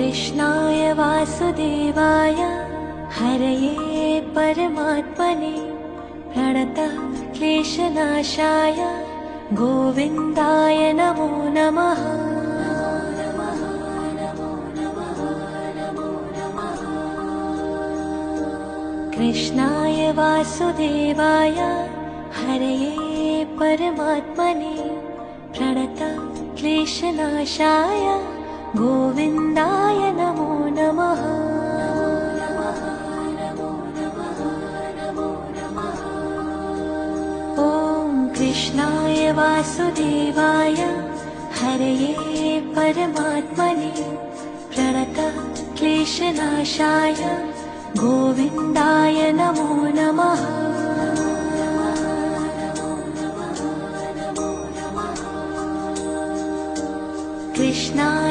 कृष्णाय वासुदेवाय हरये परमात्मने प्रणतः क्लेशनाशाय गोविन्दाय नमो नमः। कृष्णाय वासुदेवाय हरये परमात्मने प्रणतः क्लेशनाशाय गोविन्दाय नमो नमः। ॐ कृष्णाय वासुदेवाय हरये परमात्मने प्रणतः क्लेशनाशाय गोविन्दाय नमो नमः। कृष्णाय